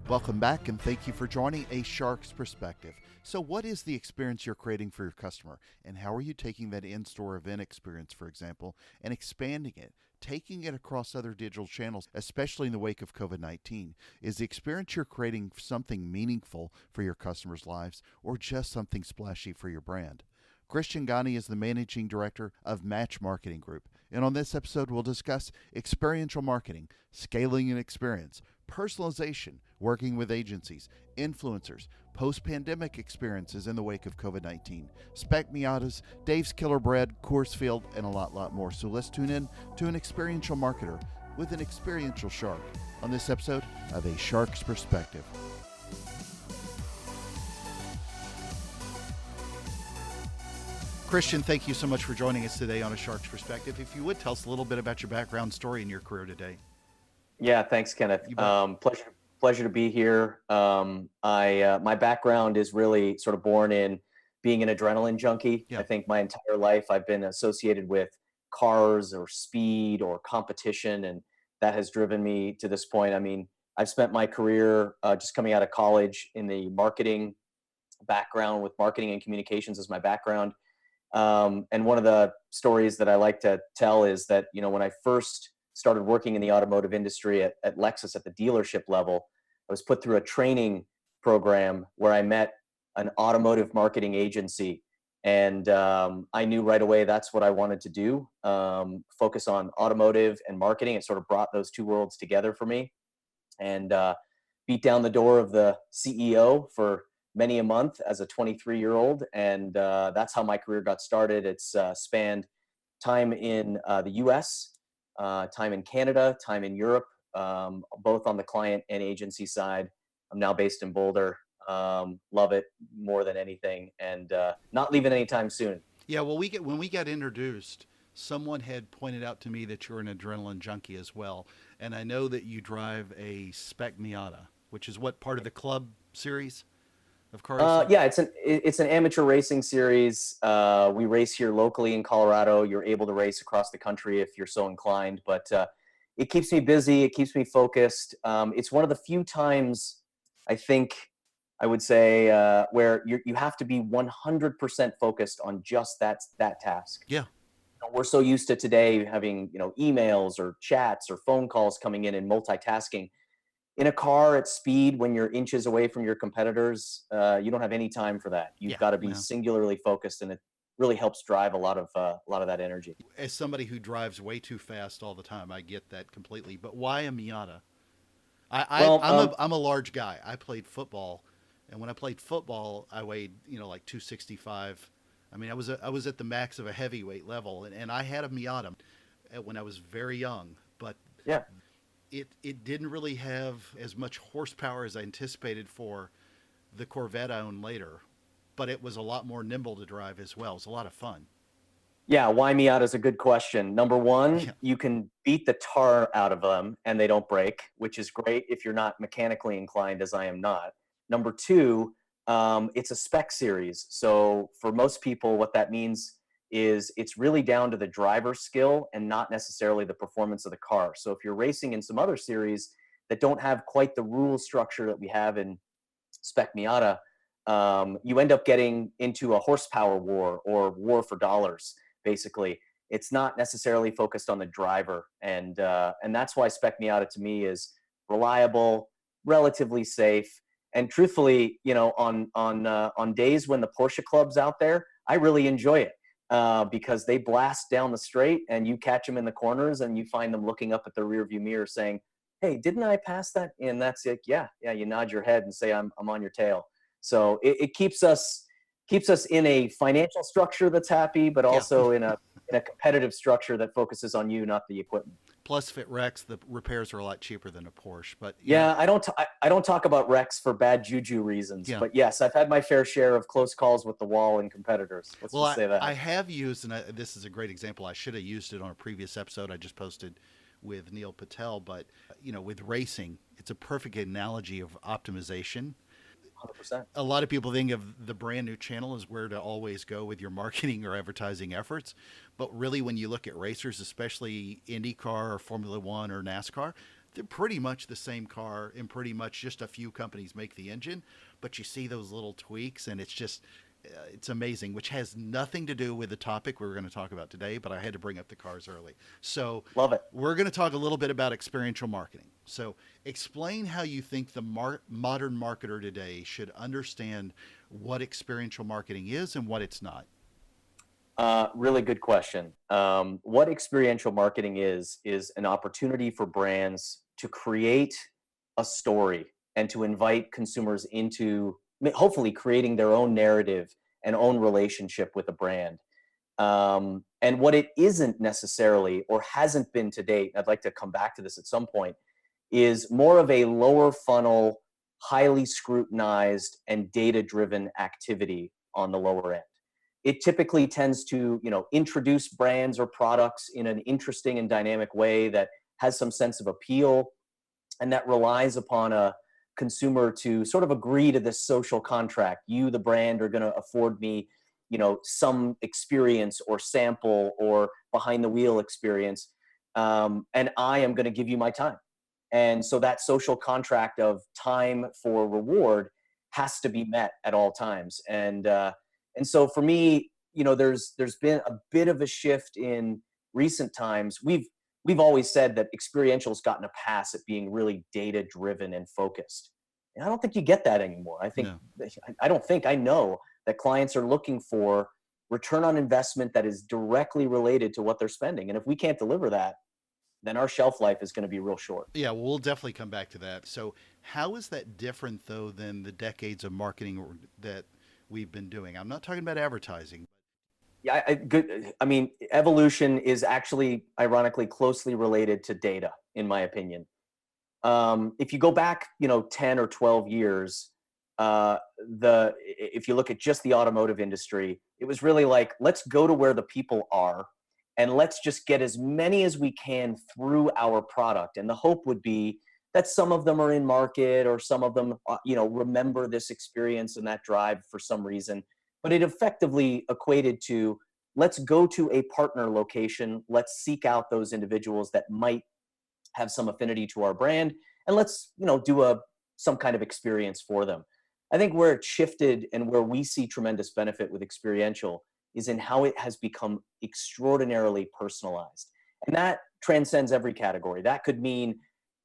Welcome back, and thank you for joining A Shark's Perspective. So, what is the experience you're creating for your customer, and how are you taking that in-store event experience, for example, and expanding it, taking it across other digital channels, especially in the wake of COVID-19? Is the experience you're creating something meaningful for your customers' lives, or just something splashy for your brand? Christian Gani is the managing director of Match Marketing Group. And on this episode, we'll discuss experiential marketing, scaling an experience, personalization, working with agencies, influencers, post-pandemic experiences in the wake of COVID-19, spec Miatas, Dave's Killer Bread, Coursefield, and a lot more. So let's tune in to an experiential marketer with an experiential shark on this episode of A Shark's Perspective. Christian, thank you so much for joining us today on A Shark's Perspective. If you would, tell us a little bit about your background story in your career today. Yeah, thanks, Kenneth. You bet. Pleasure to be here. My background is really sort of born in being an adrenaline junkie. Yeah. I think my entire life I've been associated with cars or speed or competition, and that has driven me to this point. I mean, I've spent my career just coming out of college in the marketing background, with marketing and communications as my background. And one of the stories that I like to tell is that, when I first started working in the automotive industry at Lexus at the dealership level, I was put through a training program where I met an automotive marketing agency. And I knew right away that's what I wanted to do, focus on automotive and marketing. It sort of brought those two worlds together for me, and beat down the door of the CEO for many a month as a 23-year-old. And that's how my career got started. It's spanned time in the US, time in Canada, time in Europe, both on the client and agency side. I'm now based in Boulder. Love it more than anything, and not leaving anytime soon. Yeah, well, when we got introduced, someone had pointed out to me that you're an adrenaline junkie as well, and I know that you drive a spec Miata, which is what, part of the club series of cars? Yeah, it's an amateur racing series. We race here locally in Colorado. You're able to race across the country if you're so inclined, but it keeps me busy. It keeps me focused. It's one of the few times, I think, I would say, where you have to be 100% focused on just that task. Yeah. We're so used to today having emails or chats or phone calls coming in and multitasking. In a car at speed, when you're inches away from your competitors, you don't have any time for that. You've got to be singularly focused, and it really helps drive a lot of that energy. As somebody who drives way too fast all the time, I get that completely. But why a Miata? I'm a large guy. I played football, and when I played football, I weighed like 265. I mean, I was at the max of a heavyweight level, and I had a Miata when I was very young, but yeah. It didn't really have as much horsepower as I anticipated for the Corvette I owned later, but it was a lot more nimble to drive as well. It was a lot of fun. Yeah, why Miata is a good question. Number one, you can beat the tar out of them and they don't break, which is great if you're not mechanically inclined, as I am not. Number two, it's a spec series. So for most people, what that means is it's really down to the driver's skill and not necessarily the performance of the car. So if you're racing in some other series that don't have quite the rule structure that we have in spec Miata, you end up getting into a horsepower war or war for dollars. Basically, it's not necessarily focused on the driver, and that's why spec Miata to me is reliable, relatively safe, and truthfully, on days when the Porsche Club's out there, I really enjoy it. Because they blast down the straight and you catch them in the corners and you find them looking up at the rearview mirror saying, "Hey, didn't I pass that?" And that's it. Yeah. You nod your head and say, I'm on your tail." So it keeps us in a financial structure that's happy, but also in a competitive structure that focuses on you, not the equipment. Plus, if it wrecks, the repairs are a lot cheaper than a Porsche. But I don't talk about wrecks for bad juju reasons. Yeah. But yes, I've had my fair share of close calls with the wall and competitors. Let's just say that. I have used, and this is a great example. I should have used it on a previous episode I just posted with Neil Patel. But with racing, it's a perfect analogy of optimization. 100%. A lot of people think of the brand new channel as where to always go with your marketing or advertising efforts. But really, when you look at racers, especially IndyCar or Formula One or NASCAR, they're pretty much the same car, and pretty much just a few companies make the engine, but you see those little tweaks, and it's just it's amazing, which has nothing to do with the topic we were going to talk about today, but I had to bring up the cars early. So Love it. we're going to talk a little bit about experiential marketing. So explain how you think the modern marketer today should understand what experiential marketing is and what it's not. Really good question. What experiential marketing is an opportunity for brands to create a story and to invite consumers into hopefully creating their own narrative and own relationship with a brand. And what it isn't necessarily or hasn't been to date, I'd like to come back to this at some point, is more of a lower funnel, highly scrutinized and data driven activity on the lower end. It typically tends to, introduce brands or products in an interesting and dynamic way that has some sense of appeal and that relies upon a consumer to sort of agree to this social contract. You, the brand, are going to afford me, some experience or sample or behind the wheel experience, and I am going to give you my time. And so that social contract of time for reward has to be met at all times. And so for me, there's been a bit of a shift in recent times. We've always said that experiential's gotten a pass at being really data driven and focused. And I don't think you get that anymore. No. I know that clients are looking for return on investment that is directly related to what they're spending. And if we can't deliver that, then our shelf life is going to be real short. Yeah, well, we'll definitely come back to that. So, how is that different, though, than the decades of marketing that we've been doing? I'm not talking about advertising. Yeah, good. I mean, evolution is actually ironically closely related to data, in my opinion. If you go back, 10 or 12 years, if you look at just the automotive industry, it was really like, let's go to where the people are and let's just get as many as we can through our product. And the hope would be that some of them are in market or some of them, remember this experience and that drive for some reason. But it effectively equated to, let's go to a partner location, let's seek out those individuals that might have some affinity to our brand, and let's do some kind of experience for them. I think where it shifted and where we see tremendous benefit with experiential is in how it has become extraordinarily personalized, and that transcends every category. That could mean,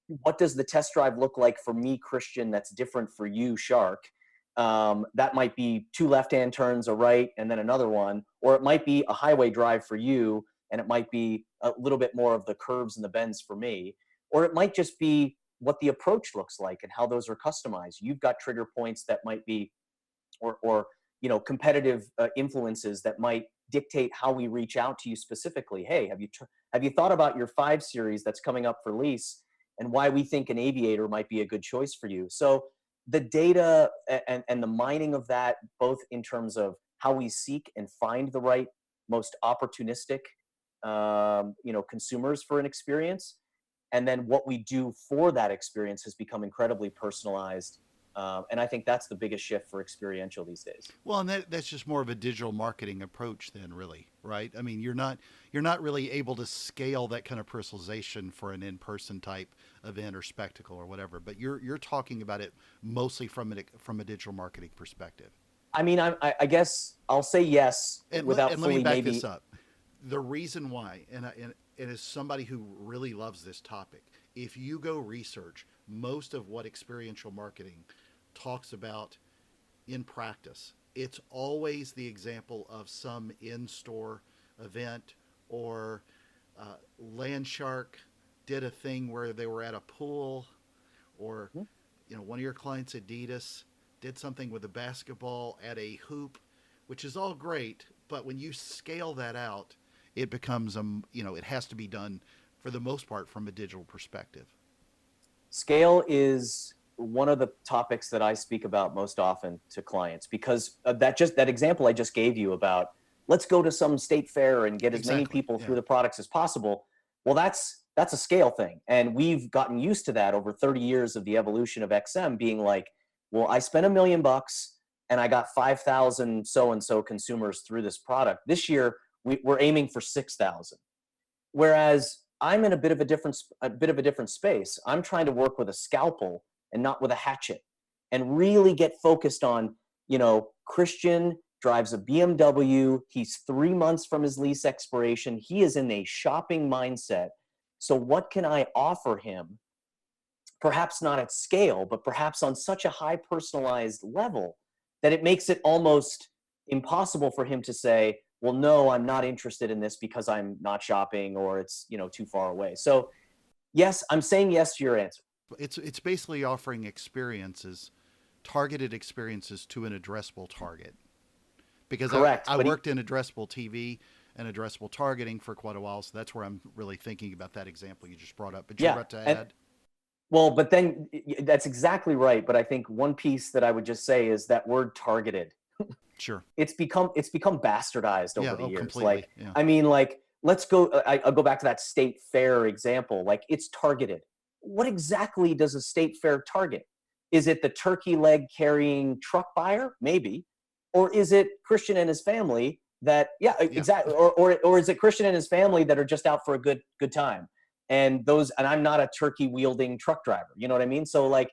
what does the test drive look like for me, Christian, that's different for you, Shark? That might be two left-hand turns, a right, and then another one, or it might be a highway drive for you, and it might be a little bit more of the curves and the bends for me, or it might just be what the approach looks like and how those are customized. You've got trigger points that might be, or competitive influences that might dictate how we reach out to you specifically. Hey, have you thought about your 5 Series that's coming up for lease, and why we think an Aviator might be a good choice for you? So the data and the mining of that, both in terms of how we seek and find the right, most opportunistic, consumers for an experience, and then what we do for that experience has become incredibly personalized. And I think that's the biggest shift for experiential these days. Well, and that's just more of a digital marketing approach, then, really, right? I mean, you're not really able to scale that kind of personalization for an in-person type event or spectacle or whatever. But you're talking about it mostly from a digital marketing perspective. I mean, I guess I'll say yes without And let me fully back maybe. this up. The reason why, and as somebody who really loves this topic, if you go research most of what experiential marketing talks about in practice, it's always the example of some in-store event, or Landshark did a thing where they were at a pool, or one of your clients, Adidas, did something with a basketball at a hoop, which is all great, but when you scale that out, it becomes it has to be done for the most part from a digital perspective. Scale is one of the topics that I speak about most often to clients, because that example I just gave you about, let's go to some state fair and get as many Exactly. people through Yeah. the products as possible. Well, that's a scale thing, and we've gotten used to that over 30 years of the evolution of XM being like, well, I spent $1 million and I got 5,000 so and so consumers through this product. This year we're aiming for 6,000. Whereas I'm in a bit of a different space. I'm trying to work with a scalpel and not with a hatchet, and really get focused on, Christian drives a BMW. He's 3 months from his lease expiration. He is in a shopping mindset. So what can I offer him? Perhaps not at scale, but perhaps on such a high personalized level that it makes it almost impossible for him to say, well, no, I'm not interested in this because I'm not shopping, or it's, too far away. So yes, I'm saying yes to your answer. It's basically offering experiences, targeted experiences to an addressable target. Because Correct. I But worked in addressable TV and addressable targeting for quite a while, so that's where I'm really thinking about that example you just brought up. But you're yeah, about to and add? well, but then that's exactly right. But I think one piece that I would just say is that word targeted. Sure. It's become bastardized Yeah. over the Oh, years. completely. Yeah. Let's go. I'll go back to that state fair example. Like, it's targeted. What exactly does a state fair target? Is it the turkey leg carrying truck buyer? Maybe. Or is it Christian and his family that, yeah, Yeah. exactly. Or is it Christian and his family that are just out for a good time? And I'm not a turkey wielding truck driver. You know what I mean? So, like,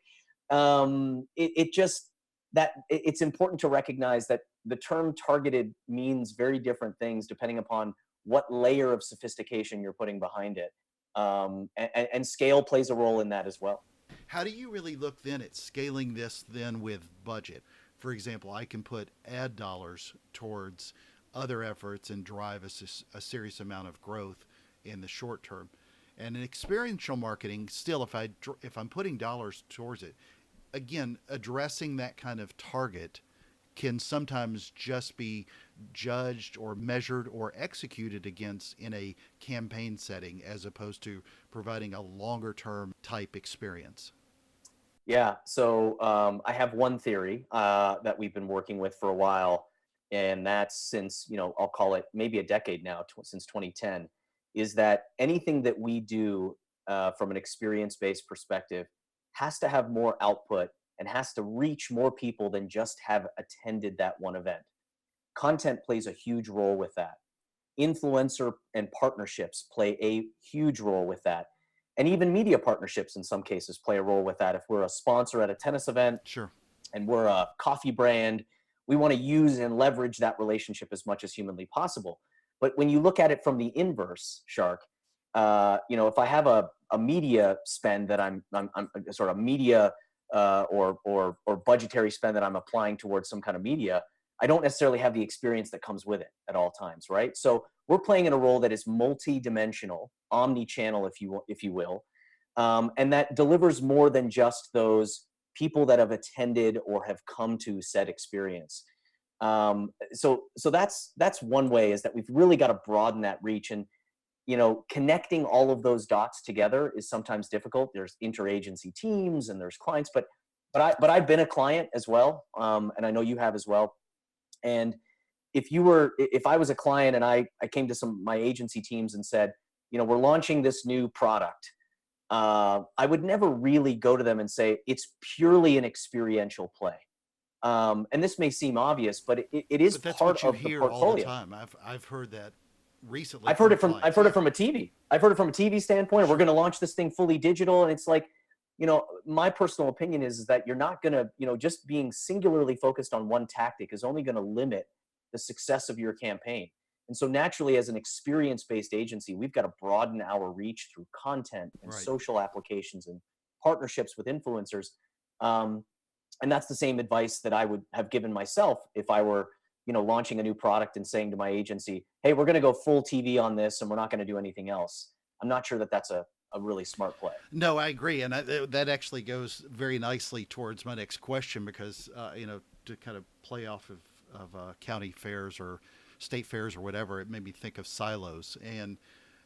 it just, it's important to recognize that the term targeted means very different things depending upon what layer of sophistication you're putting behind it. And scale plays a role in that as well. How do you really look then at scaling this then with budget? For example, I can put ad dollars towards other efforts and drive a serious amount of growth in the short term. And in experiential marketing, still, if I'm putting dollars towards it, again, addressing that kind of target can sometimes just be judged or measured or executed against in a campaign setting as opposed to providing a longer term type experience. Yeah. So I have one theory that we've been working with for a while, and that's since, I'll call it maybe a decade now, since 2010, is that anything that we do from an experience based perspective has to have more output and has to reach more people than just have attended that one event. Content plays a huge role with that. Influencer and partnerships play a huge role with that. And even media partnerships in some cases play a role with that. If we're a sponsor at a tennis event Sure. and we're a coffee brand, we want to use and leverage that relationship as much as humanly possible. But when you look at it from the inverse, Shark, if I have a media spend that I'm sort of media or budgetary spend that I'm applying towards some kind of media, I don't necessarily have the experience that comes with it at all times, right? So we're playing in a role that is multi-dimensional, omni-channel, if you will, and that delivers more than just those people that have attended or have come to said experience. So that's one way, is that we've really got to broaden that reach. And connecting all of those dots together is sometimes difficult. There's interagency teams and there's clients, but I've been a client as well, and I know you have as well. And if I was a client and I came to some my agency teams and said, we're launching this new product, I would never really go to them and say it's purely an experiential play. And this may seem obvious, but it is But that's part what you of the hear all the portfolio. time. I've heard that recently I've heard from it from I've clients. heard Yeah. it from a TV. I've heard it from a TV standpoint. We're Sure. going to launch this thing fully digital, and it's like, my personal opinion is that you're not going to, just being singularly focused on one tactic is only going to limit the success of your campaign. And so naturally, as an experience-based agency, we've got to broaden our reach through content and Right. social applications and partnerships with influencers. Um, and that's the same advice that I would have given myself if I were, launching a new product and saying to my agency, hey, we're going to go full TV on this and we're not going to do anything else. I'm not sure that that's a really smart play. No, I agree, and that actually goes very nicely towards my next question because to kind of play off of county fairs or state fairs or whatever, it made me think of silos. And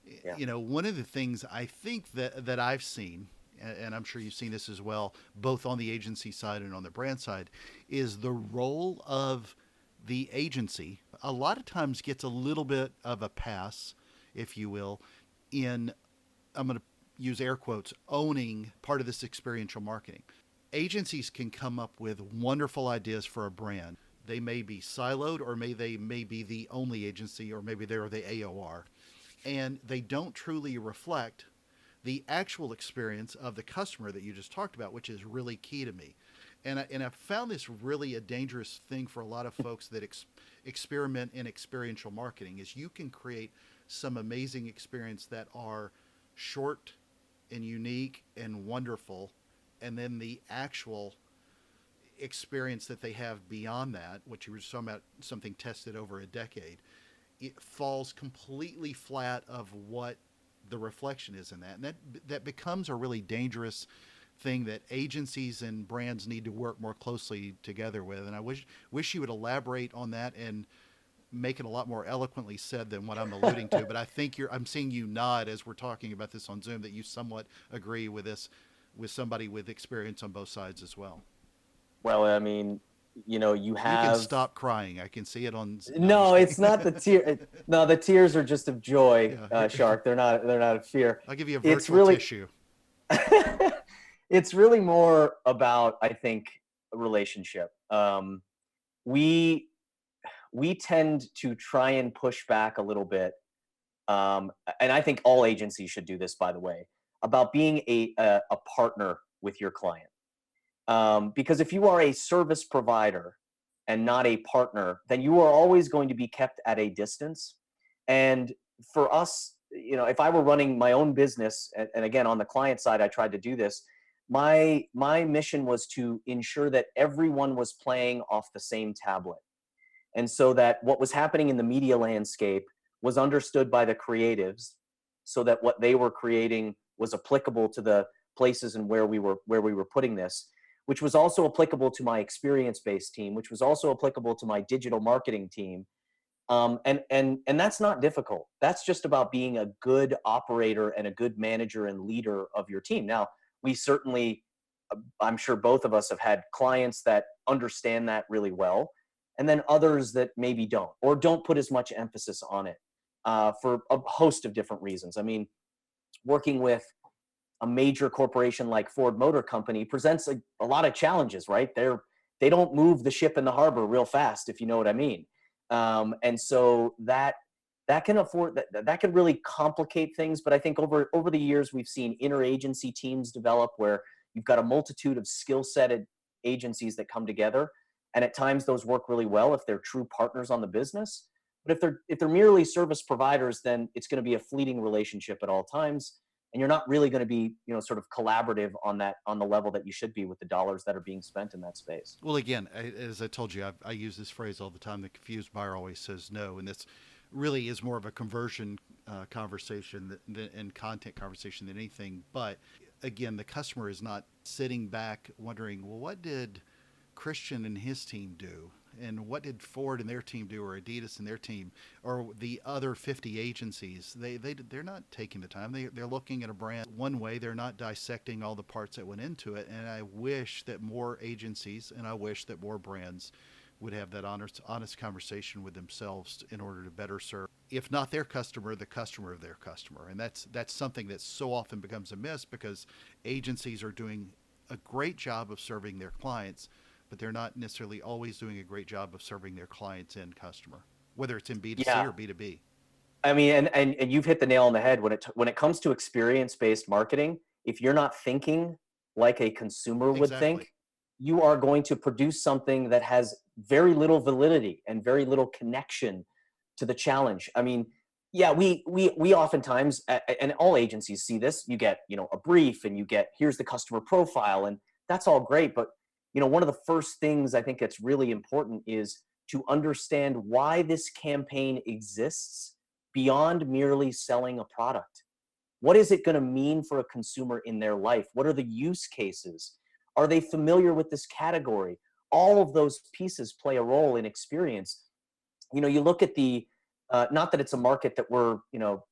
Yeah. one of the things I think that I've seen, and I'm sure you've seen this as well, both on the agency side and on the brand side, is the role of the agency. A lot of times gets a little bit of a pass, if you will, in, I'm going to use air quotes, owning part of this experiential marketing. Agencies can come up with wonderful ideas for a brand. They may be siloed, or they may be the only agency, or maybe they're the AOR. and they don't truly reflect the actual experience of the customer that you just talked about, which is really key to me. And I found this really a dangerous thing for a lot of folks that experiment in experiential marketing is you can create some amazing experience that are short and unique and wonderful, and then the actual experience that they have beyond that, which you were talking about, something tested over a decade, it falls completely flat of what the reflection is in that, and that becomes a really dangerous thing that agencies and brands need to work more closely together with. And I wish you would elaborate on that and make it a lot more eloquently said than what I'm alluding to. But I think I'm seeing you nod as we're talking about this on Zoom that you somewhat agree with this, with somebody with experience on both sides as well. Well, I mean, you You can have. stop crying. I can see it on. No, I'm No, just it's kidding. not the tear. No, the tears are just of joy, Yeah, Shark. They're not of fear. I'll give you a It's virtual really, tissue. it's really more about, I think, a relationship. We we tend to try and push back a little bit, and I think all agencies should do this, by the way, about being a partner with your client. Because if you are a service provider and not a partner, then you are always going to be kept at a distance. And for us, if I were running my own business, and again on the client side, I tried to do this. My mission was to ensure that everyone was playing off the same tablet, and so that what was happening in the media landscape was understood by the creatives, so that what they were creating was applicable to the places and where we were putting this, which was also applicable to my experience based team, which was also applicable to my digital marketing team. And that's not difficult. That's just about being a good operator and a good manager and leader of your team. Now, we certainly, I'm sure both of us have had clients that understand that really well, and then others that maybe don't, or don't put as much emphasis on it, for a host of different reasons. I mean, working with a major corporation like Ford Motor Company presents a lot of challenges, right? They don't move the ship in the harbor real fast, if you know what I mean. And so that can afford that can really complicate things. But I think over the years we've seen interagency teams develop where you've got a multitude of skill-setted agencies that come together, and at times those work really well if they're true partners on the business. But if they're merely service providers, then it's going to be a fleeting relationship at all times, and you're not really going to be sort of collaborative on the level that you should be with the dollars that are being spent in that space. Well, again, as I told you, I use this phrase all the time. The confused buyer always says no, and this really is more of a conversion conversation and content conversation than anything. But again, the customer is not sitting back wondering, well, what did Christian and his team do? And what did Ford and their team do, or Adidas and their team, or the other 50 agencies? They're not taking the time. They're looking at a brand one way. They're not dissecting all the parts that went into it. And I wish that more agencies and I wish that more brands would have that honest conversation with themselves in order to better serve, if not their customer, the customer of their customer. And that's something that so often becomes a miss because agencies are doing a great job of serving their clients, but they're not necessarily always doing a great job of serving their clients and customer, whether it's in B2C Yeah, or B2B. I mean, and you've hit the nail on the head when it comes to experience based marketing. If you're not thinking like a consumer would Exactly. think, you are going to produce something that has very little validity and very little connection to the challenge. I mean, yeah, we oftentimes, and all agencies see this. You get a brief, and you get, here's the customer profile, and that's all great. But one of the first things I think that's really important is to understand why this campaign exists beyond merely selling a product. What is it going to mean for a consumer in their life? What are the use cases? Are they familiar with this category? All of those pieces play a role in experience. You look at not that it's a market that we're,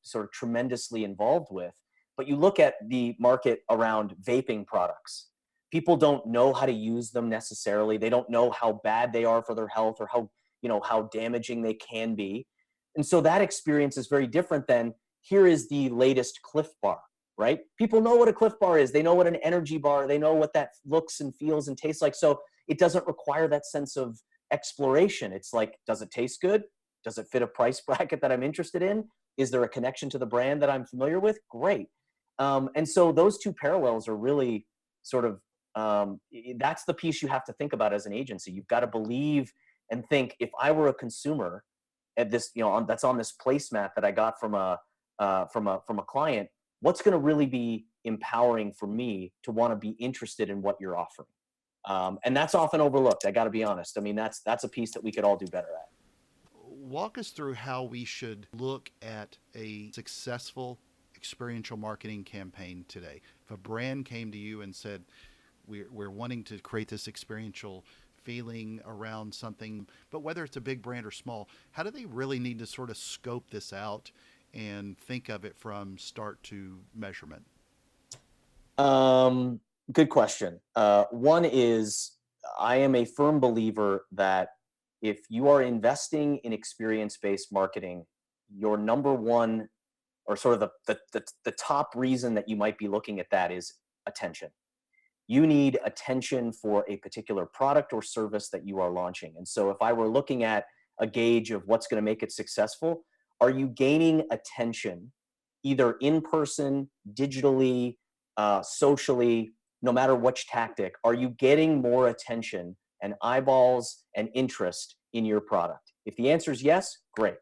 sort of tremendously involved with, but you look at the market around vaping products. People don't know how to use them necessarily. They don't know how bad they are for their health, or how damaging they can be. And so that experience is very different than, here is the latest Cliff Bar, right? People know what a Cliff Bar is. They know what an energy bar, they know what that looks and feels and tastes like. So it doesn't require that sense of exploration. It's like, does it taste good? Does it fit a price bracket that I'm interested in? Is there a connection to the brand that I'm familiar with? Great. And so those two parallels are really sort of that's the piece you have to think about as an agency. You've got to believe and think, if I were a consumer at this, that's on this placemat that I got from a client, what's going to really be empowering for me to want to be interested in what you're offering? And that's often overlooked. I got to be honest. I mean, that's a piece that we could all do better at. Walk us through how we should look at a successful experiential marketing campaign today. If a brand came to you and said, we're wanting to create this experiential feeling around something, but whether it's a big brand or small, how do they really need to sort of scope this out and think of it from start to measurement? Um, Good question. One is, I am a firm believer that if you are investing in experience-based marketing, your number one, or sort of the top reason that you might be looking at that, is attention. You need attention for a particular product or service that you are launching. And so if I were looking at a gauge of what's going to make it successful, are you gaining attention either in person, digitally, socially, no matter which tactic? Are you getting more attention and eyeballs and interest in your product? If the answer is yes, great.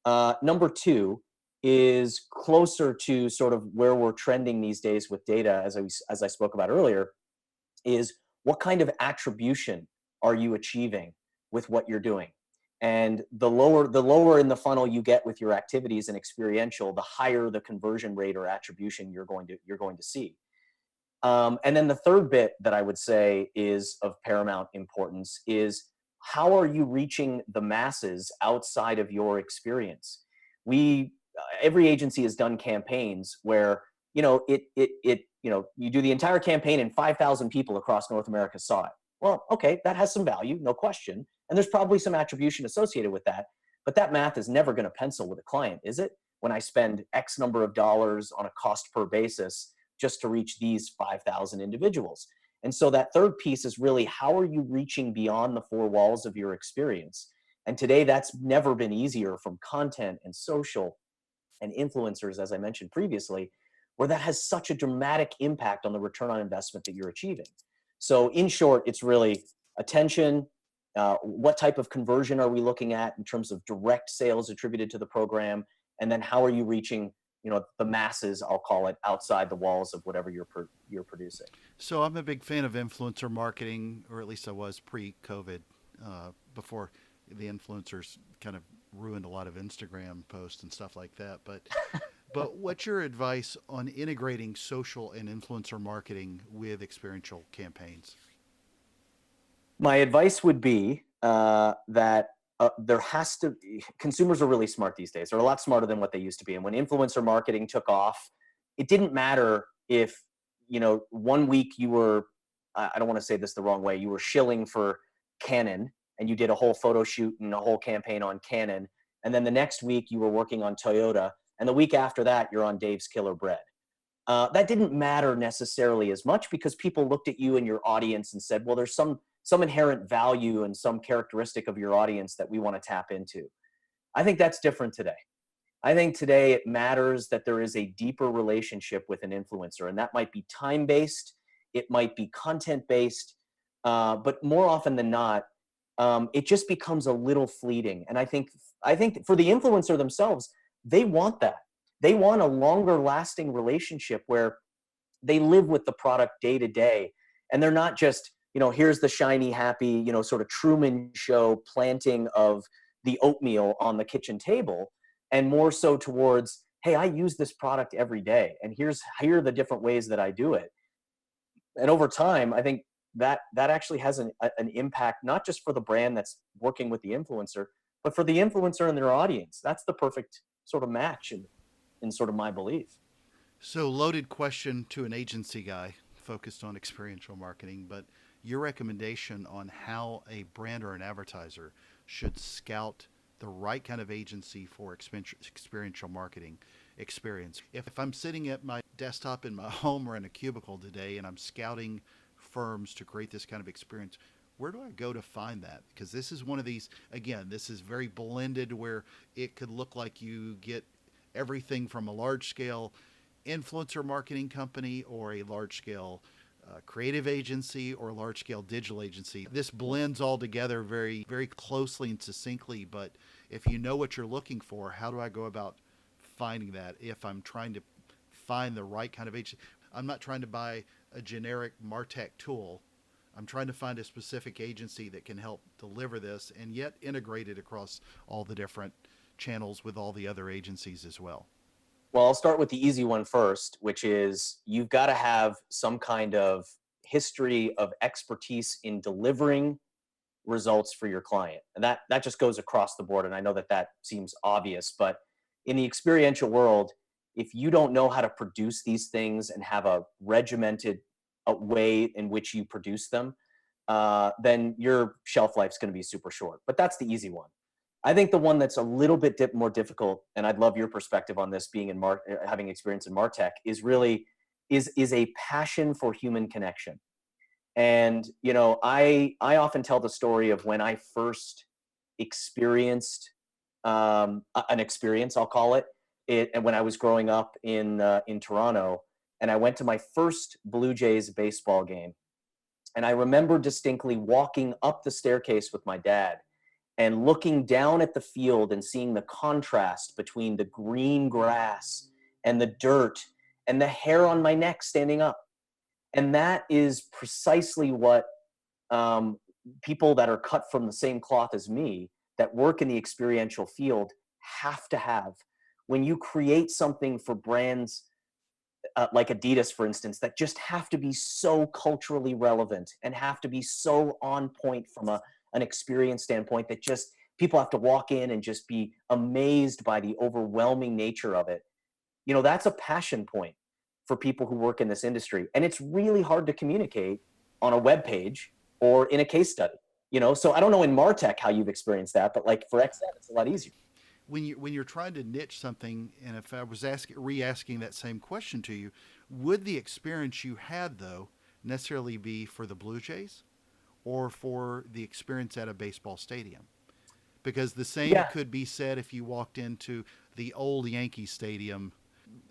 Number two is closer to sort of where we're trending these days with data, as I spoke about earlier, is what kind of attribution are you achieving with what you're doing? And the lower in the funnel you get with your activities and experiential, the higher the conversion rate or attribution you're going to see. And then the third bit that I would say is of paramount importance is, how are you reaching the masses outside of your experience? We Every agency has done campaigns where you do the entire campaign and 5,000 people across North America saw it. Well, okay, that has some value, no question, and there's probably some attribution associated with that. But that math is never going to pencil with a client, is it? When I spend X number of dollars on a cost per basis just to reach these 5,000 individuals. And so that third piece is really, how are you reaching beyond the four walls of your experience? And today, that's never been easier, from content and social and influencers, as I mentioned previously, where that has such a dramatic impact on the return on investment that you're achieving. So, in short, it's really attention. What type of conversion are we looking at in terms of direct sales attributed to the program? And then how are you reaching, the masses, I'll call it, outside the walls of whatever you're producing? So I'm a big fan of influencer marketing, or at least I was pre-COVID, before the influencers kind of ruined a lot of Instagram posts and stuff like that. But what's your advice on integrating social and influencer marketing with experiential campaigns? My advice would be that there has to consumers are really smart these days. They're a lot smarter than what they used to be. And when influencer marketing took off, it didn't matter if, one week you were, I don't want to say this the wrong way, you were shilling for Canon and you did a whole photo shoot and a whole campaign on Canon. And then the next week you were working on Toyota. And the week after that, you're on Dave's Killer Bread. That didn't matter necessarily as much, because people looked at you and your audience and said, well, there's some inherent value and some characteristic of your audience that we want to tap into. I think that's different today. I think today it matters that there is a deeper relationship with an influencer, and that might be time based, it might be content based, but more often than not, it just becomes a little fleeting. And I think for the influencer themselves, they want that. They want a longer lasting relationship where they live with the product day to day, and they're not just, here's the shiny happy, sort of Truman Show planting of the oatmeal on the kitchen table, and more so towards, hey, I use this product every day, and here are the different ways that I do it. And over time, I think that actually has an impact, not just for the brand that's working with the influencer, but for the influencer and their audience. That's the perfect sort of match in sort of my belief. So, loaded question to an agency guy focused on experiential marketing, but your recommendation on how a brand or an advertiser should scout the right kind of agency for experiential marketing experience. If I'm sitting at my desktop in my home or in a cubicle today and I'm scouting firms to create this kind of experience, where do I go to find that? Because this is one of these, again, this is very blended, where it could look like you get everything from a large scale influencer marketing company or a large scale creative agency or a large scale digital agency. This blends all together very, very closely and succinctly. But if you know what you're looking for, how do I go about finding that if I'm trying to find the right kind of agency? I'm not trying to buy a generic MarTech tool. I'm trying to find a specific agency that can help deliver this and yet integrate it across all the different channels with all the other agencies as well. Well, I'll start with the easy one first, which is you've got to have some kind of history of expertise in delivering results for your client. And that just goes across the board. And I know that seems obvious, but in the experiential world, if you don't know how to produce these things and have a regimented way in which you produce them, then your shelf life is going to be super short. But that's the easy one. I think the one that's a little bit more difficult, and I'd love your perspective on this, being in having experience in Martech, is really is a passion for human connection. And I often tell the story of when I first experienced an experience, I'll call it, and when I was growing up in Toronto, and I went to my first Blue Jays baseball game, and I remember distinctly walking up the staircase with my dad and looking down at the field and seeing the contrast between the green grass and the dirt and the hair on my neck standing up. And that is precisely what people that are cut from the same cloth as me that work in the experiential field have to have. When you create something for brands like Adidas, for instance, that just have to be so culturally relevant and have to be so on point from an experience standpoint that just people have to walk in and just be amazed by the overwhelming nature of it. That's a passion point for people who work in this industry. And it's really hard to communicate on a web page or in a case study. So I don't know in MarTech how you've experienced that, but like for XN, it's a lot easier. When you're trying to niche something, and if I was re-asking that same question to you, would the experience you had though necessarily be for the Blue Jays or for the experience at a baseball stadium? Because the same Yeah. could be said if you walked into the old Yankee Stadium.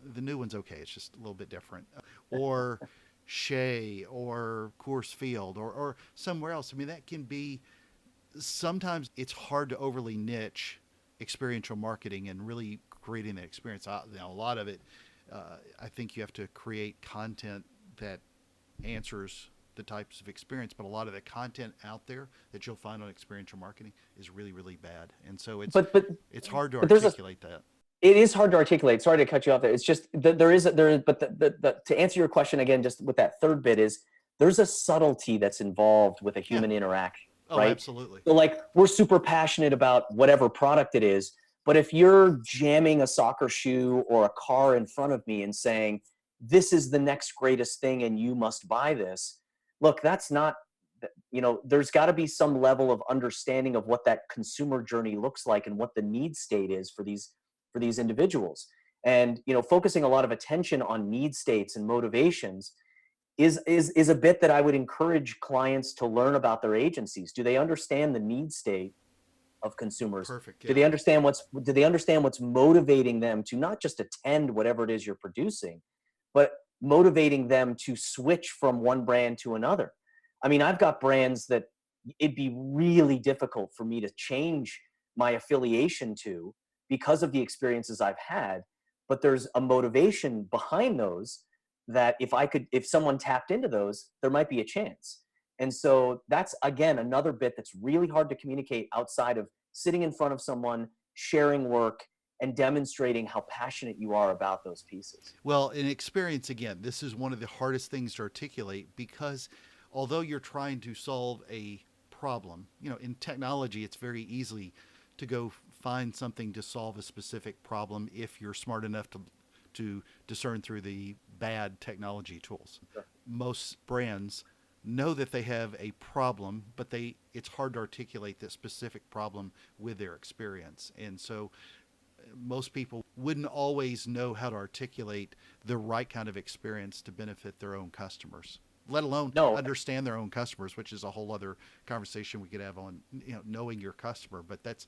The new one's okay; it's just a little bit different. Or Shea or Coors Field or somewhere else. I mean, that can be sometimes it's hard to overly niche experiential marketing and really creating that experience. A lot of it, I think you have to create content that answers the types of experience, but a lot of the content out there that you'll find on experiential marketing is really, really bad. And so But but it's hard to but there's a articulate that. it is hard to articulate. Sorry to cut you off there. It's just there is but to answer your question again, just with that third bit is there's a subtlety that's involved with a Yeah. human interaction, Oh, right? absolutely. So like we're super passionate about whatever product it is, but if you're jamming a soccer shoe or a car in front of me and saying this is the next greatest thing and you must buy this, look, that's not there's got to be some level of understanding of what that consumer journey looks like and what the need state is for these individuals. And focusing a lot of attention on need states and motivations is a bit that I would encourage clients to learn about their agencies. Do they understand the need state of consumers? Perfect. Do Yeah. they understand what's motivating them to not just attend whatever it is you're producing, but motivating them to switch from one brand to another? I mean, I've got brands that it'd be really difficult for me to change my affiliation to because of the experiences I've had, but there's a motivation behind those that if someone tapped into those, there might be a chance. And so that's again another bit that's really hard to communicate outside of sitting in front of someone, sharing work, and demonstrating how passionate you are about those pieces. Well, in experience, again, this is one of the hardest things to articulate because although you're trying to solve a problem, in technology, it's very easy to go find something to solve a specific problem if you're smart enough to discern through the bad technology tools. Sure. Most brands know that they have a problem, but it's hard to articulate that specific problem with their experience. And so most people wouldn't always know how to articulate the right kind of experience to benefit their own customers, let alone No, understand their own customers, which is a whole other conversation we could have on knowing your customer. But that's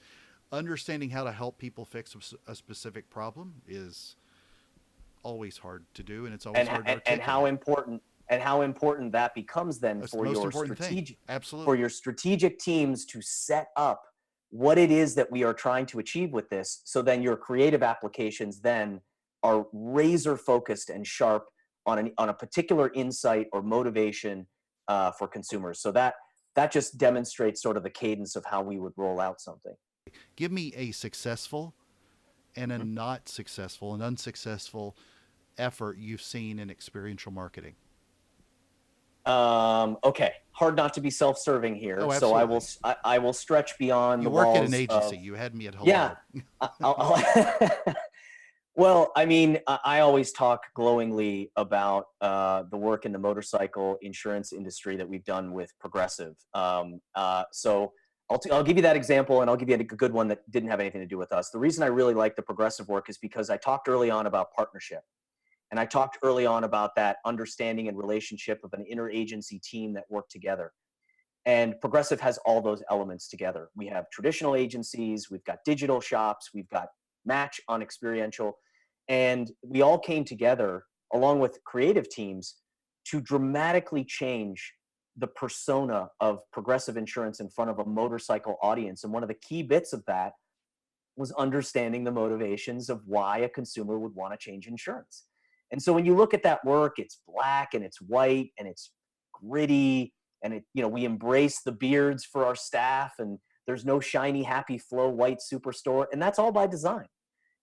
understanding how to help people fix a specific problem is always hard to do, and it's always and hard to and how articulate. important that becomes then That's the most important thing. for Absolutely. your strategic teams to set up what it is that we are trying to achieve with this, so then your creative applications then are razor focused and sharp on a particular insight or motivation for consumers. So that just demonstrates sort of the cadence of how we would roll out something. Give me a successful and a not successful, an unsuccessful effort you've seen in experiential marketing. Okay, hard not to be self-serving here, Oh, so I will absolutely. I will stretch beyond You the work at an walls agency. of You had me at yeah. hello. I'll well, I mean, I always talk glowingly about the work in the motorcycle insurance industry that we've done with Progressive. So I'll give you that example, and I'll give you a good one that didn't have anything to do with us. The reason I really like the Progressive work is because I talked early on about partnership. And I talked early on about that understanding and relationship of an interagency team that work together. And Progressive has all those elements together. We have traditional agencies, we've got digital shops, we've got Match on Experiential, and we all came together along with creative teams to dramatically change the persona of Progressive Insurance in front of a motorcycle audience. And one of the key bits of that was understanding the motivations of why a consumer would want to change insurance. And so when you look at that work, it's black and it's white and it's gritty, and we embrace the beards for our staff, and there's no shiny happy flow white superstore, and that's all by design.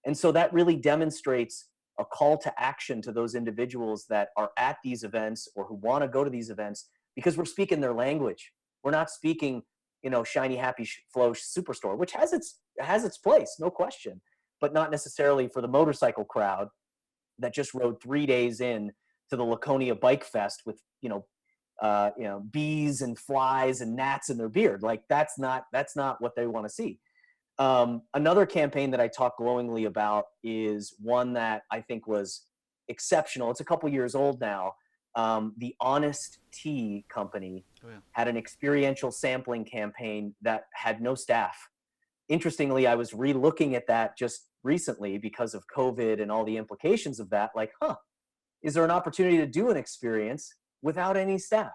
And so that really demonstrates a call to action to those individuals that are at these events or who want to go to these events, because we're speaking their language. We're not speaking, shiny happy flow superstore, which has its place, no question, but not necessarily for the motorcycle crowd that just rode 3 days in to the Laconia Bike Fest with bees and flies and gnats in their beard. Like that's not what they want to see. Another campaign that I talk glowingly about is one that I think was exceptional. It's a couple years old now. The Honest Tea Company Oh, yeah. had an experiential sampling campaign that had no staff. Interestingly, I was re-looking at that just recently because of COVID and all the implications of that. Like, is there an opportunity to do an experience without any staff?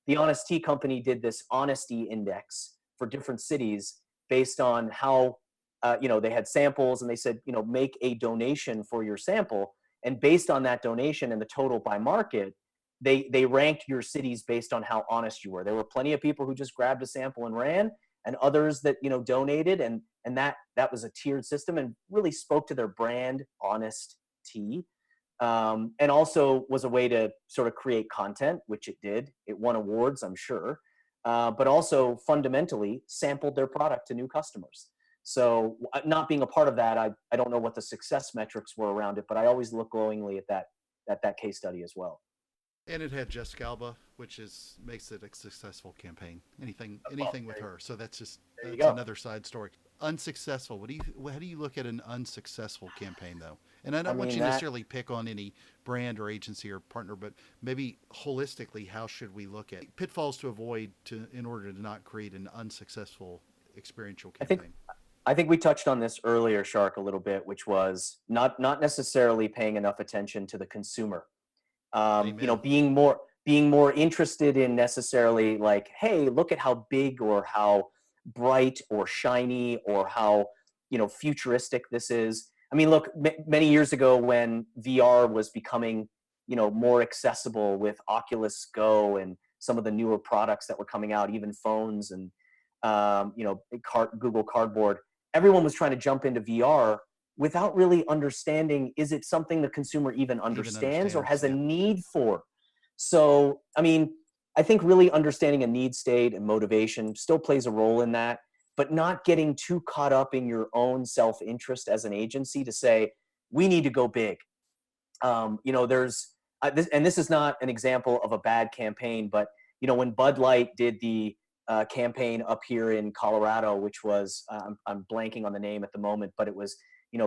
The Honest Tea Company did this honesty index for different cities based on how, they had samples, and they said, make a donation for your sample. And based on that donation and the total by market, they ranked your cities based on how honest you were. There were plenty of people who just grabbed a sample and ran, and others that donated, and that was a tiered system and really spoke to their brand, Honest Tea. And also was a way to sort of create content, which it did. It won awards, I'm sure, but also fundamentally sampled their product to new customers. So not being a part of that, I don't know what the success metrics were around it, but I always look glowingly at that case study as well. And it had Jessica Alba, which makes it a successful campaign. Well, Anything with her. So there you that's go. another side story. Unsuccessful. How do you look at an unsuccessful campaign though? And I I don't want mean you that necessarily pick on any brand or agency or partner, but maybe holistically, how should we look at pitfalls to avoid in order to not create an unsuccessful experiential I think campaign? I think we touched on this earlier, Shark, a little bit, which was not necessarily paying enough attention to the consumer. Amen. Being more interested in necessarily like, hey, look at how big or how bright or shiny or how futuristic this is. I mean, look, many years ago when VR was becoming more accessible with Oculus Go and some of the newer products that were coming out, even phones and Google Cardboard, everyone was trying to jump into VR without really understanding, is it something the consumer even Even understands or understands. has a Yeah. need for? So, I mean, I think really understanding a need state and motivation still plays a role in that, but not getting too caught up in your own self interest as an agency to say, we need to go big. There's and this is not an example of a bad campaign, but when Bud Light did the campaign up here in Colorado, which was I'm blanking on the name at the moment, but it was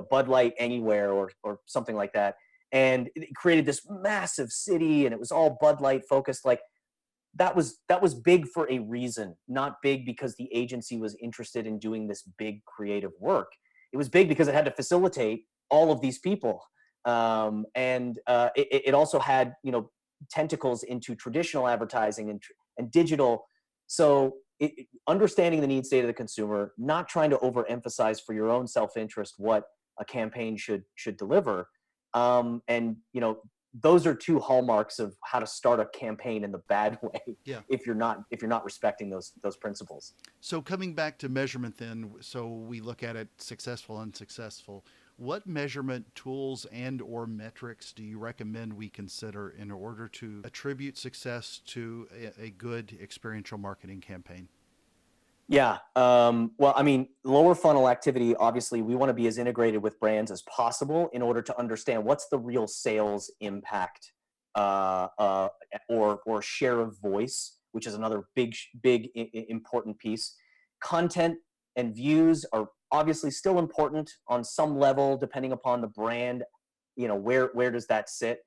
Bud Light Anywhere or something like that, and it created this massive city, and it was all Bud Light focused. Like that was big for a reason, not big because the agency was interested in doing this big creative work. It was big because it had to facilitate all of these people, and it also had, tentacles into traditional advertising and digital. So understanding the need state of the consumer, not trying to overemphasize for your own self-interest what a campaign should deliver, and those are two hallmarks of how to start a campaign in the bad way. Yeah. If you're not respecting those principles. So coming back to measurement then, so we look at it successful, unsuccessful. What measurement tools and or metrics do you recommend we consider in order to attribute success to a good experiential marketing campaign? Yeah. Well, I mean, lower funnel activity, obviously, we want to be as integrated with brands as possible in order to understand what's the real sales impact, uh, uh, or share of voice, which is another big important piece. Content and views are obviously still important on some level, depending upon the brand. Where does that sit?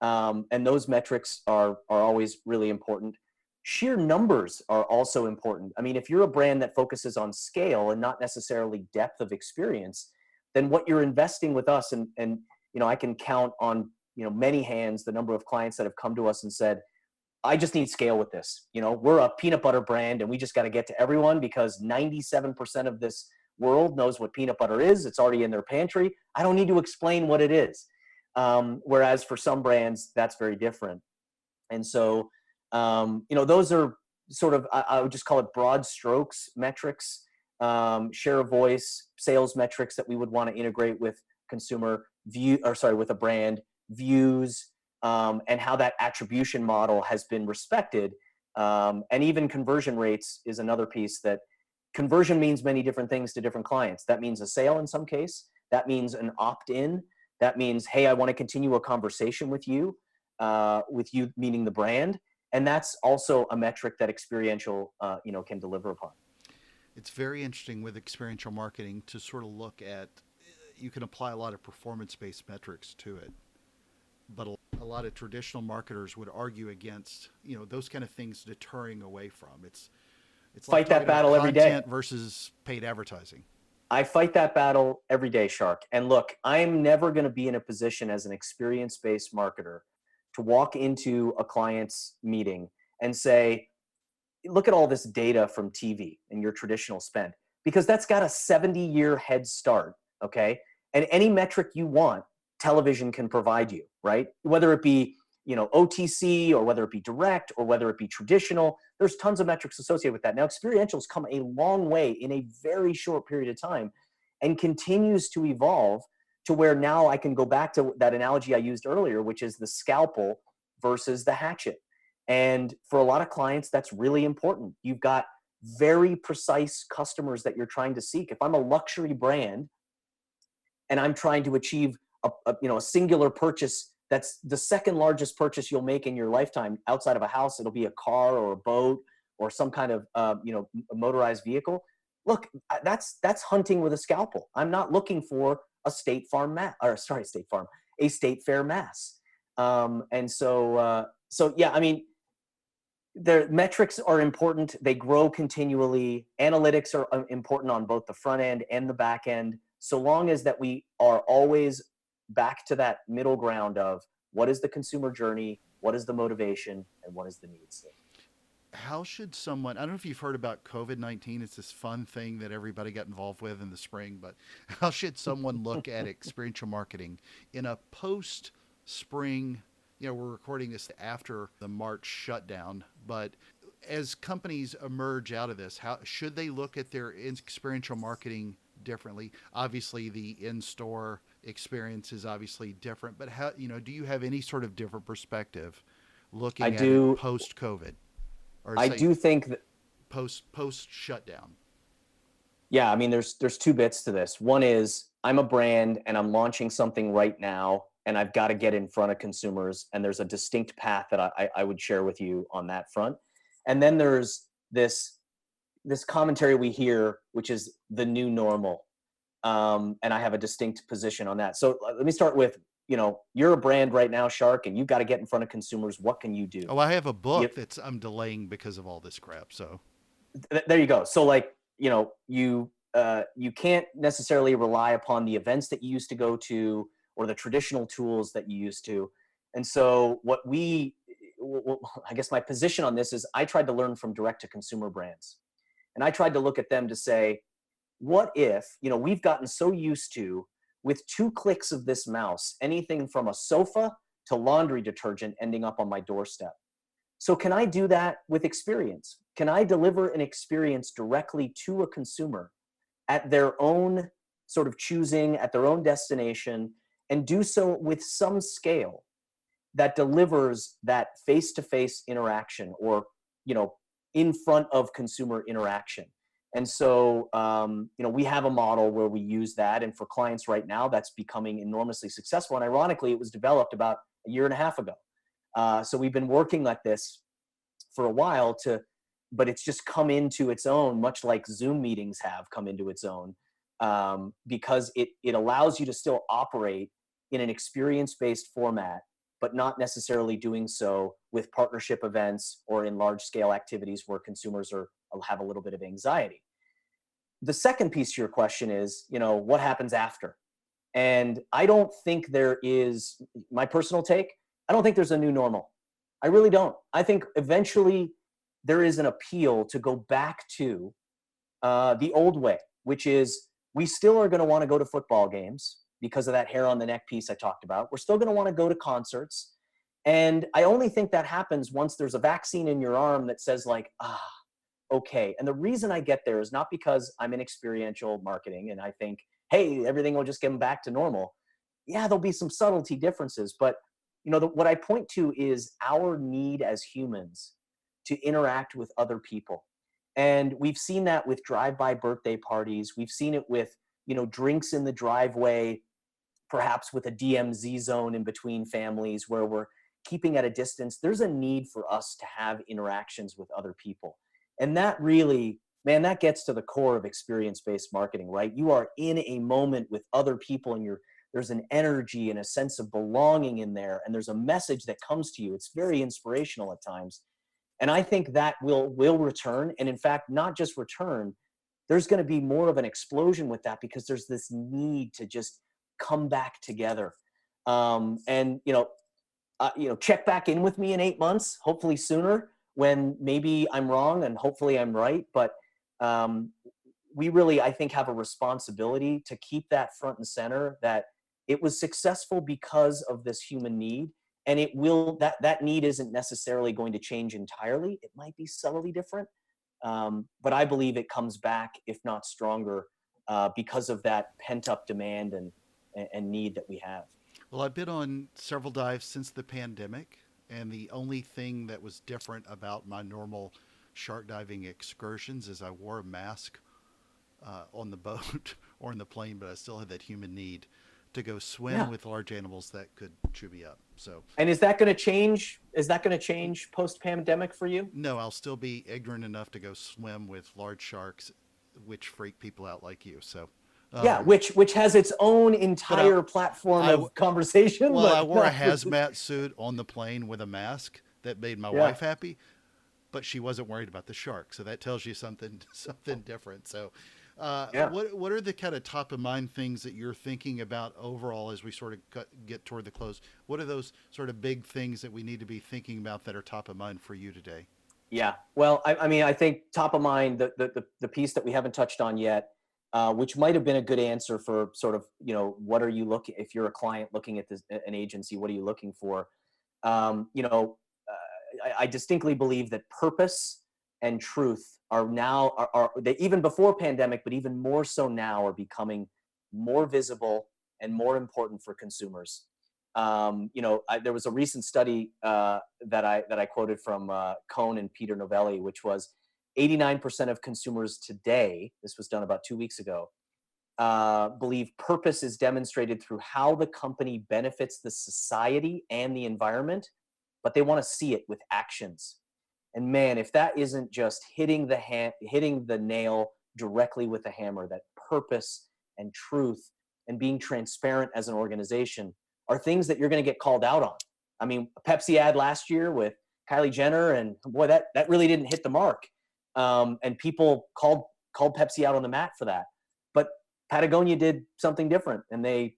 And those metrics are always really important. Sheer numbers are also important. I mean, if you're a brand that focuses on scale and not necessarily depth of experience, then what you're investing with us, and I can count on many hands the number of clients that have come to us and said, I just need scale with this. We're a peanut butter brand and we just got to get to everyone because 97% of this world knows what peanut butter is. It's already in their pantry. I don't need to explain what it is. Whereas for some brands, that's very different. And so, those are sort of, I would just call it broad strokes metrics, share of voice, sales metrics that we would want to integrate with with a brand views, and how that attribution model has been respected. And even conversion rates is another piece. That conversion means many different things to different clients. That means a sale in some case. That means an opt-in. That means, hey, I want to continue a conversation with you meaning the brand. And that's also a metric that Experiential, can deliver upon. It's very interesting with experiential marketing to sort of look at, you can apply a lot of performance based metrics to it, but a lot of traditional marketers would argue against, those kind of things deterring away from. It's like Fight that talking about battle every day. content versus paid advertising. I fight that battle every day, Shark. And look, I'm never going to be in a position as an experience-based marketer to walk into a client's meeting and say, look at all this data from TV and your traditional spend, because that's got a 70-year head start, okay? And any metric you want, television can provide you, right? Whether it be, OTC, or whether it be direct, or whether it be traditional, there's tons of metrics associated with that. Now, Experiential's come a long way in a very short period of time and continues to evolve to where now I can go back to that analogy I used earlier, which is the scalpel versus the hatchet. And for a lot of clients, that's really important. You've got very precise customers that you're trying to seek. If I'm a luxury brand and I'm trying to achieve a singular purchase, that's the second largest purchase you'll make in your lifetime outside of a house. It'll be a car or a boat or some kind of a motorized vehicle. Look, that's hunting with a scalpel. I'm not looking for a State Fair mass. So yeah, I mean, the metrics are important. They grow continually. Analytics are important on both the front end and the back end, so long as that we are always back to that middle ground of what is the consumer journey, what is the motivation, and what is the need state. How should someone, I don't know if you've heard about COVID-19, it's this fun thing that everybody got involved with in the spring, but how should someone look at experiential marketing in a post spring? We're recording this after the March shutdown, but as companies emerge out of this, how should they look at their experiential marketing differently? Obviously, the in-store experience is obviously different, but how, do you have any sort of different perspective looking at it post-COVID, or I say do think that post shutdown? Yeah, I mean, there's two bits to this. One is I'm a brand and I'm launching something right now, and I've got to get in front of consumers, and there's a distinct path that I would share with you on that front. And then there's this commentary we hear, which is the new normal, and I have a distinct position on that. So let me start with you're a brand right now, Shark, and you've got to get in front of consumers. What can you do? Oh, I have a You, book that's I'm delaying because of all this crap. So there you go. So like, you can't necessarily rely upon the events that you used to go to or the traditional tools that you used to. And so I guess my position on this is I tried to learn from direct to consumer brands. And I tried to look at them to say, what if, we've gotten so used to, with 2 clicks of this mouse, anything from a sofa to laundry detergent ending up on my doorstep. So can I do that with experience? Can I deliver an experience directly to a consumer at their own sort of choosing, at their own destination, and do so with some scale that delivers that face-to-face interaction, or in front of consumer interaction? And so we have a model where we use that, and for clients right now that's becoming enormously successful. And ironically, it was developed about a year and a half ago. So we've been working like this for a while, but it's just come into its own, much like Zoom meetings have come into its own, because it allows you to still operate in an experience-based format, but not necessarily doing so with partnership events or in large-scale activities where consumers have a little bit of anxiety. The second piece to your question is, what happens after? And I don't think there is, my personal take, I don't think there's a new normal. I really don't. I think eventually there is an appeal to go back to the old way, which is we still are going to want to go to football games because of that hair on the neck piece I talked about. We're still going to want to go to concerts. And I only think that happens once there's a vaccine in your arm that says like, okay. And the reason I get there is not because I'm in experiential marketing and I think, hey, everything will just get back to normal. Yeah, there'll be some subtlety differences, but what I point to is our need as humans to interact with other people. And we've seen that with drive-by birthday parties. We've seen it with, drinks in the driveway, perhaps with a DMZ zone in between families where we're keeping at a distance. There's a need for us to have interactions with other people. And that really, man, that gets to the core of experience-based marketing, right? You are in a moment with other people and there's an energy and a sense of belonging in there. And there's a message that comes to you. It's very inspirational at times. And I think that will return. And in fact, not just return, there's going to be more of an explosion with that because there's this need to just come back together. And check back in with me in 8 months, hopefully sooner, when maybe I'm wrong and hopefully I'm right. But we really, I think, have a responsibility to keep that front and center, that it was successful because of this human need. And that need isn't necessarily going to change entirely. It might be subtly different. But I believe it comes back, if not stronger, because of that pent up demand and need that we have. well, I've been on several dives since the pandemic, and the only thing that was different about my normal shark diving excursions is I wore a mask on the boat or in the plane, but I still had that human need to go swim Yeah. with large animals that could chew me up. So, And is that going to change? Is that going to change post pandemic for you? no, I'll still be ignorant enough to go swim with large sharks, which freak people out like you. So, Yeah, um, which has its own but I, entire platform I, of conversation. well, I But wore a no, hazmat suit on the plane with a mask that made my yeah, wife happy, but she wasn't worried about the shark. So that tells you something something different. So, yeah. what are the kind of top of mind things that you're thinking about overall as we sort of get toward the close? What are those sort of big things that we need to be thinking about that are top of mind for you today? Yeah. Well, I mean, I think top of mind, the piece that we haven't touched on yet, which might have been a good answer for sort of, what are you looking, if you're a client looking at this, an agency, what are you looking for? I distinctly believe that purpose and truth are now, they, even before pandemic, but even more so now, are becoming more visible and more important for consumers. There was a recent study that I quoted from Cohn and Peter Novelli, which was 89% of consumers today, this was done about 2 weeks ago, believe purpose is demonstrated through how the company benefits the society and the environment, but they want to see it with actions. And man, if that isn't just hitting the nail directly with the hammer, that purpose and truth and being transparent as an organization are things that you're going to get called out on. I mean, a Pepsi ad last year with Kylie Jenner, and boy, that really didn't hit the mark. And people called Pepsi out on the mat for that. But Patagonia did something different, and they,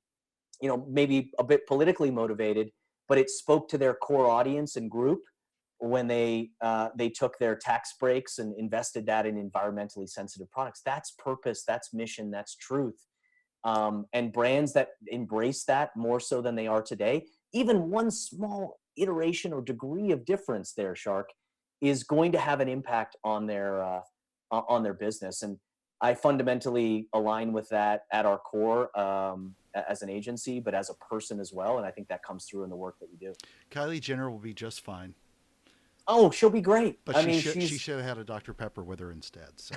maybe a bit politically motivated, but it spoke to their core audience and group when they took their tax breaks and invested that in environmentally sensitive products. That's purpose, that's mission, that's truth. And brands that embrace that more so than they are today, even one small iteration or degree of difference there, Shark, is going to have an impact on their business. And I fundamentally align with that at our core, as an agency, but as a person as well. And I think that comes through in the work that we do. Kylie Jenner will be just fine. Oh, she'll be great. But she should have had a Dr. Pepper with her instead. So,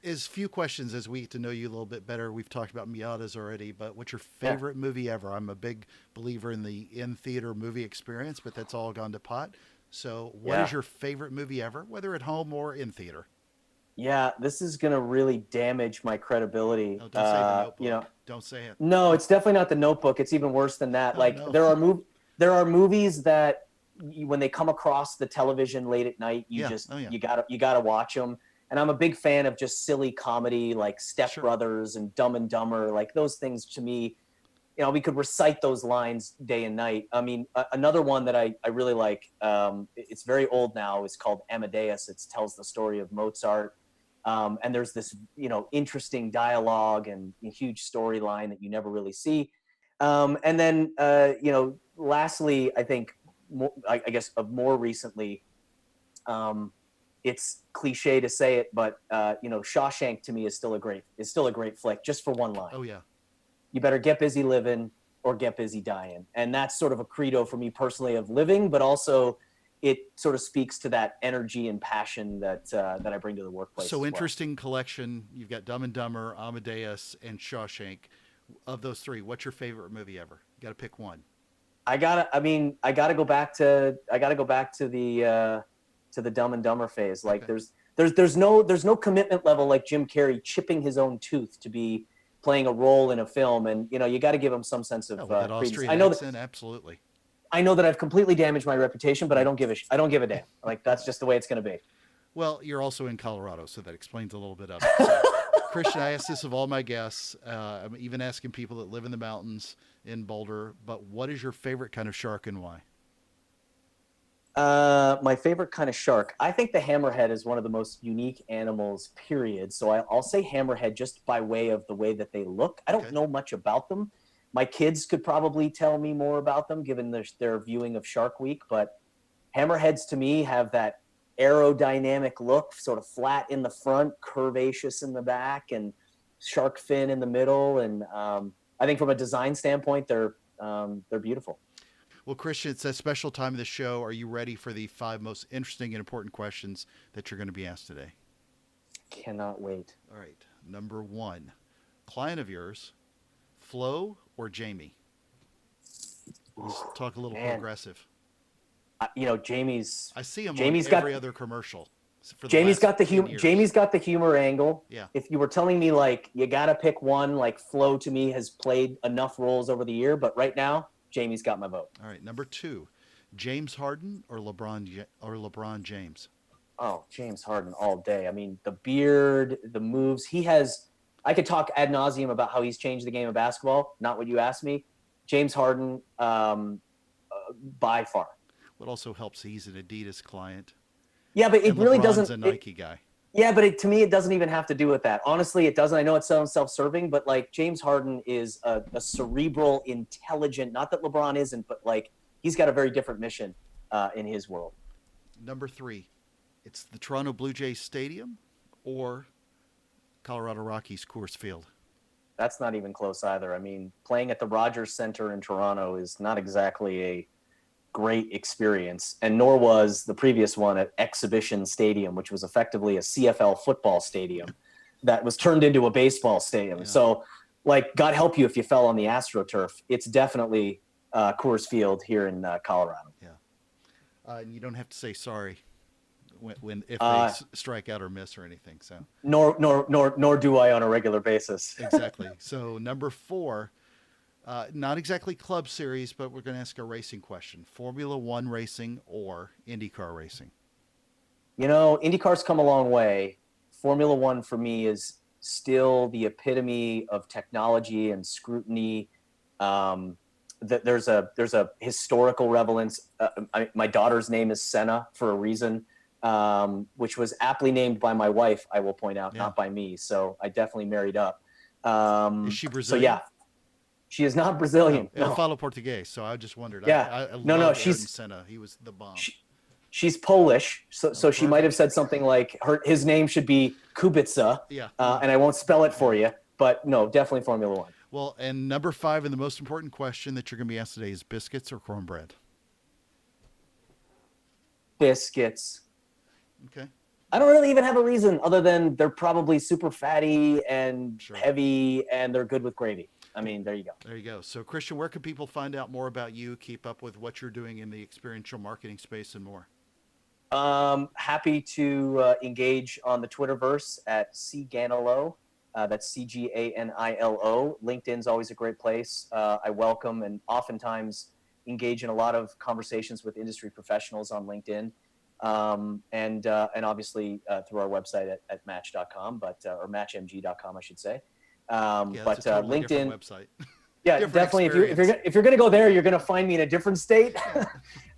as few questions as we get to know you a little bit better. We've talked about Miatas already, but what's your favorite movie ever? I'm a big believer in the in-theater movie experience, but that's all gone to pot. So what is your favorite movie ever, whether at home or in theater? Yeah, this is going to really damage my credibility. Oh, don't say The Notebook. Don't say it. No, it's definitely not The Notebook. It's even worse than that. No. There are movies that when they come across the television late at night, you gotta watch them. And I'm a big fan of just silly comedy like Step Brothers and Dumb and Dumber. Like those things to me, we could recite those lines day and night. I mean, another one that I really like, it's very old now, is called Amadeus. It tells the story of Mozart. And there's this, interesting dialogue and a huge storyline that you never really see. And then, lastly, I think, more recently, it's cliche to say it, but Shawshank to me is still a great flick, just for one line. Oh yeah. You better get busy living or get busy dying. And that's sort of a credo for me personally of living, but also it sort of speaks to that energy and passion that I bring to the workplace. So interesting collection. You've got Dumb and Dumber, Amadeus, and Shawshank. Of those three, what's your favorite movie ever? You got to pick one. I gotta go back to the Dumb and Dumber phase. Like there's no commitment level like Jim Carrey chipping his own tooth to be playing a role in a film, and you got to give him some sense of that Austrian accent, absolutely. I know that I've completely damaged my reputation, but I don't give a damn. Like that's just the way it's going to be. Well, you're also in Colorado, so that explains a little bit of it. So, Christian, I ask this of all my guests. I'm even asking people that live in the mountains in Boulder, but what is your favorite kind of shark and why? My favorite kind of shark, I think the hammerhead is one of the most unique animals, period. So I'll say hammerhead just by way of the way that they look. I don't know much about them. My kids could probably tell me more about them given their viewing of Shark Week, but hammerheads to me have that aerodynamic look, sort of flat in the front, curvaceous in the back, and shark fin in the middle. And I think from a design standpoint, they're beautiful. Well, Christian, it's a special time of the show. Are you ready for the 5 most interesting and important questions that you're going to be asked today? Cannot wait. All right. Number 1, client of yours, Flo or Jamie? Let's talk a little progressive. Jamie's. I see him on every other commercial. Jamie's got the humor. Jamie's got the humor angle. Yeah. If you were telling me like you got to pick one, like Flo to me has played enough roles over the year, but right now Jamie's got my vote. All right. Number 2, James Harden or LeBron James? Oh, James Harden all day. I mean, the beard, the moves he has. I could talk ad nauseum about how he's changed the game of basketball. Not what you asked me. James Harden, by far. What also helps, he's an Adidas client. Yeah, but it really doesn't. A Nike guy. Yeah, but to me, it doesn't even have to do with that. Honestly, it doesn't. I know it sounds self-serving, but like James Harden is a cerebral, intelligent. Not that LeBron isn't, but like he's got a very different mission in his world. Number 3, it's the Toronto Blue Jays Stadium or Colorado Rockies Coors Field. That's not even close either. I mean, playing at the Rogers Center in Toronto is not exactly a great experience, and nor was the previous one at Exhibition Stadium, which was effectively a CFL football stadium that was turned into a baseball stadium. Yeah. So, like, God help you if you fell on the AstroTurf. It's definitely Coors Field here in Colorado. Yeah, and you don't have to say sorry if they strike out or miss or anything. So nor do I on a regular basis. Exactly. So number 4, Not exactly Club Series, but we're going to ask a racing question. Formula One racing or IndyCar racing? IndyCar's come a long way. Formula One for me is still the epitome of technology and scrutiny. There's a historical relevance. My daughter's name is Senna for a reason, which was aptly named by my wife, I will point out, not by me. So I definitely married up. Is she So Brazilian? yeah, she is not Brazilian. No. Eu falo português, so I just wondered. Yeah. I No, love she's Ayrton Senna. He was the bomb. She's Polish, so she might have said something like his name should be Kubica. Yeah. And I won't spell it for you, but no, definitely Formula One. Well, and number 5, and the most important question that you're going to be asked today is biscuits or cornbread? Biscuits. Okay. I don't really even have a reason other than they're probably super fatty and heavy, and they're good with gravy. I mean, there you go. There you go. So, Christian, where can people find out more about you, keep up with what you're doing in the experiential marketing space and more? Happy to engage on the Twitterverse at cganilo. That's CGANILO. LinkedIn's always a great place. I welcome and oftentimes engage in a lot of conversations with industry professionals on LinkedIn. And obviously through our website at match.com, or matchmg.com, I should say. But totally LinkedIn website. Yeah, definitely. If you're going to go there, you're going to find me in a different state,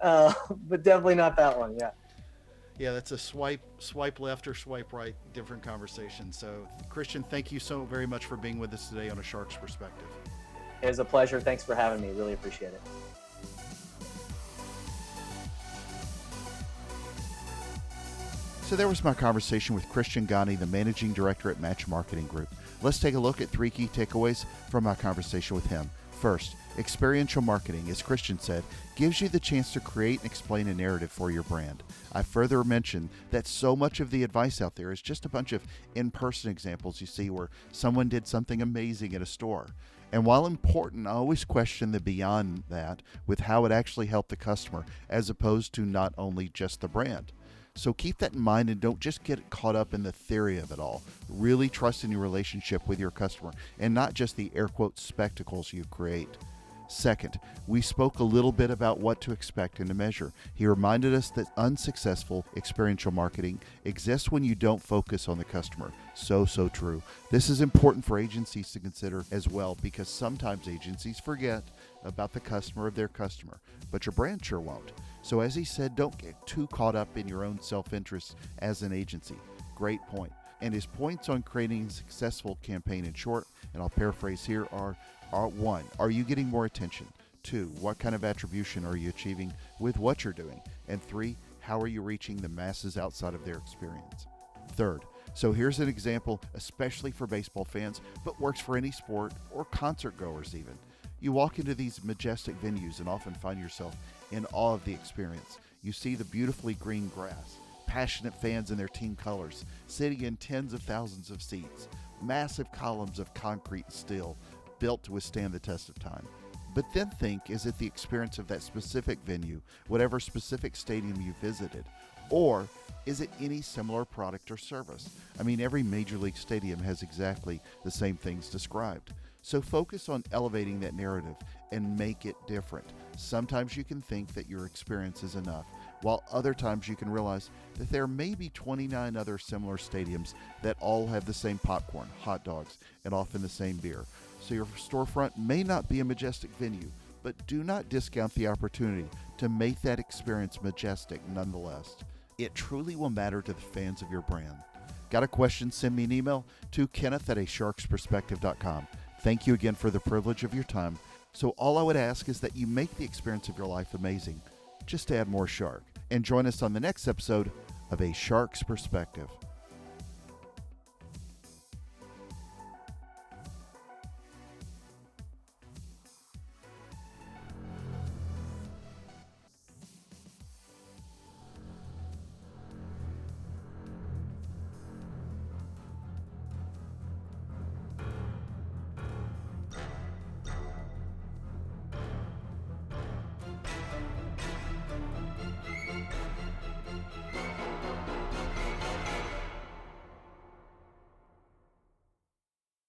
but definitely not that one. Yeah. Yeah, that's a swipe left or swipe right, different conversation. So, Christian, thank you so very much for being with us today on A Shark's Perspective. It was a pleasure. Thanks for having me. Really appreciate it. So there was my conversation with Christian Gani, the Managing Director at Match Marketing Group. Let's take a look at 3 key takeaways from my conversation with him. First, experiential marketing, as Christian said, gives you the chance to create and explain a narrative for your brand. I further mentioned that so much of the advice out there is just a bunch of in-person examples you see where someone did something amazing at a store. And while important, I always question the beyond that with how it actually helped the customer as opposed to not only just the brand. So keep that in mind and don't just get caught up in the theory of it all. Really trust in your relationship with your customer and not just the air quote spectacles you create. Second, we spoke a little bit about what to expect and to measure. He reminded us that unsuccessful experiential marketing exists when you don't focus on the customer. So true. This is important for agencies to consider as well because sometimes agencies forget about the customer of their customer, but your brand sure won't. So as he said, don't get too caught up in your own self-interest as an agency. Great point. And his points on creating a successful campaign in short, and I'll paraphrase here, are 1, are you getting more attention? 2, what kind of attribution are you achieving with what you're doing? And 3, how are you reaching the masses outside of their experience? Third, so here's an example, especially for baseball fans, but works for any sport or concert goers even. You walk into these majestic venues and often find yourself in awe of the experience. You see the beautifully green grass, passionate fans in their team colors, sitting in tens of thousands of seats, massive columns of concrete and steel built to withstand the test of time. But then think, is it the experience of that specific venue, whatever specific stadium you visited? Or is it any similar product or service? I mean, every major league stadium has exactly the same things described. So focus on elevating that narrative and make it different. Sometimes you can think that your experience is enough, while other times you can realize that there may be 29 other similar stadiums that all have the same popcorn, hot dogs, and often the same beer. So your storefront may not be a majestic venue, but do not discount the opportunity to make that experience majestic nonetheless. It truly will matter to the fans of your brand. Got a question? Send me an email to kenneth@asharksperspective.com. Thank you again for the privilege of your time. So all I would ask is that you make the experience of your life amazing. Just add more shark. And join us on the next episode of A Shark's Perspective.